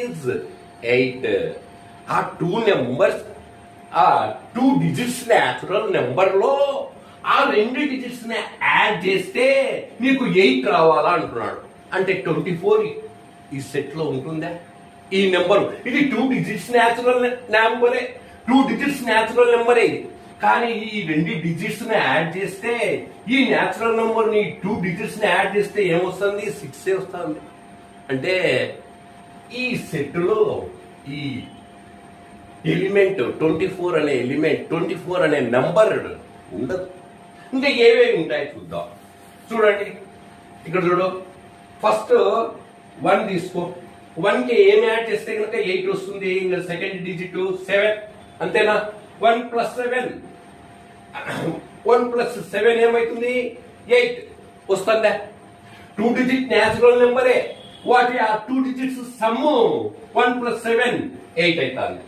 is 8. ఆ two numbers, ఆ 2 digits natural number లో ఆ 2 digits ని యాడ్ చేస్తే నీకు 8 రావాలా అంటున్నాడు. అంటే 24 ఈ సెట్ లో ఉంటుందా ఈ నెంబర్? ఇది 2 digits న్యాచురల్ నెంబరే, 2 digits న్యాచురల్ నెంబరే ఇది. కానీ ఈ 2 digits ని యాడ్ చేస్తే ఈ న్యాచురల్ నెంబర్ ని 2 digits ని యాడ్ చేస్తే ఏమొస్తుంది? 6 వస్తుంది. అంటే ఈ సెట్ లో ఈ ఎలిమెంట్ 24 అనే ఎలిమెంట్ 24 అనే నంబర్ ఉండదు. ఇంకా ఏవేవి ఉంటాయి చూద్దాం. చూడండి ఇక్కడ చూడు, ఫస్ట్ 1 తీసుకో. 1 కి ఏం యాడ్ చేస్తే కనుక 8 వస్తుంది. ఇంకా సెకండ్ డిజిట్ 7, అంతేనా? 1 + 7, 1 + 7 ఏమైతుంది? 8 వస్తుందా? 2 digit న్యాచురల్ నెంబరే, వాటి ఆ 2 digits సమ్ 1 + 7 8 అవుతుంది.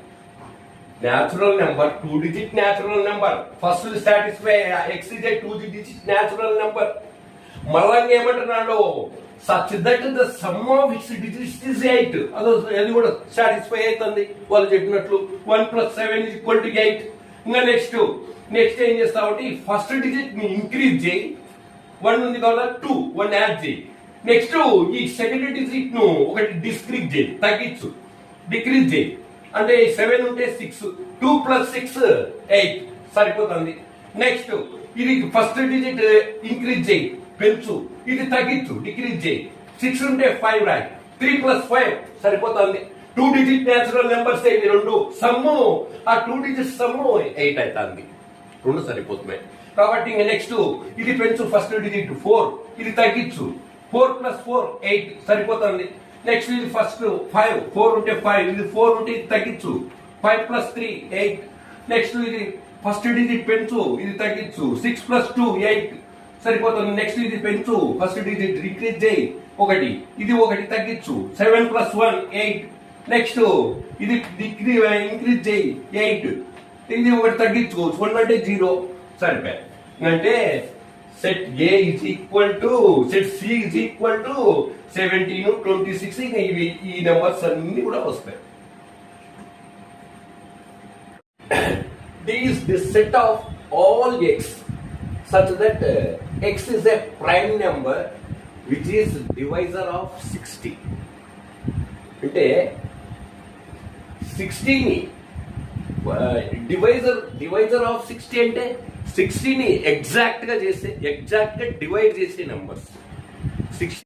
Natural number 2 digit natural number. First satisfy x is a 2 digit natural number. మళ్ళా ఏమంటున్నాడు? Such that the sum of it's digits is 8. అది కూడా సాటిస్ఫై అవుతుంది వాళ్ళు చెప్పినట్లు. 1 + 7 = 8. ఇంకా నెక్స్ట్ ఏం చేస్తావు? ఫస్ట్ డిజిట్ ని ఇంక్రీజ్ చేయి. 1 ఉంది కదా, 2 1 యాడ్ చేయి. నెక్స్ట్ ఈ సెకండ్ డిజిట్ ను ఒకటి డిస్క్రీజ్ చేయి, తగ్గించు, డిక్రీజ్ చేయి. అంటే 7 ఉంటే 6, 2 + 6 8 సరిపోతుంది. నెక్స్ట్ ఇది ఫస్ట్ డిజిట్ ఇంక్రీజ్ చేయి, పెంచు, ఇది తగ్గించు, డిక్రీజ్ చేయి. 6 ఉంటే 5 రాయి, 3 + 5 సరిపోతుంది. 2 digit న్యాచురల్ నెంబర్స్ ఇవి రెండు. సమ్ము ఆ 2 digits సమ్ము 8 అవుతుంది. రెండు సరిపోతున్నాయి. కాబట్టి ఇంకా నెక్స్ట్ ఇది పెంచు, ఫస్ట్ డిజిట్ 4, ఇది తగ్గించు, 4 + 4 8 సరిపోతుంది. నెక్స్ట్ ఇది ఫస్ట్ 5, 4 ఉంటే 5, ఇది 4 ఉంటే ఇది తగ్గించు, 5 + 3 8. నెక్స్ట్ ఇది ఫస్ట్ డిజిట్ పెంచు, ఇది తగ్గించు, 6 + 2 8 సరిపోతుంది. నెక్స్ట్ ఇది పెంచు, ఫస్ట్ డిజిట్ డిక్రీజ్ చేయి, ఒకటి, ఇది ఒకటి తగ్గించు, 7 + 1 8. నెక్స్ట్ ఇది ఇంక్రీజ్ చేయి 8, ఇది ఒకటి తగ్గించు, 1 అంటే 0 సరిపోయి. అంటే సెట్ A సెట్ C 17 26. ఇవి ఈ నెంబర్స్ అన్ని కూడా వస్తాయి. This is the set of all x such that x is a prime number which is divisor of 60. అంటే 60 ని డివైజర్ ఆఫ్ 60 అంటే 60 ని ఎగ్జాక్ట్ గా డివైడ్ చేసే నెంబర్స్. 60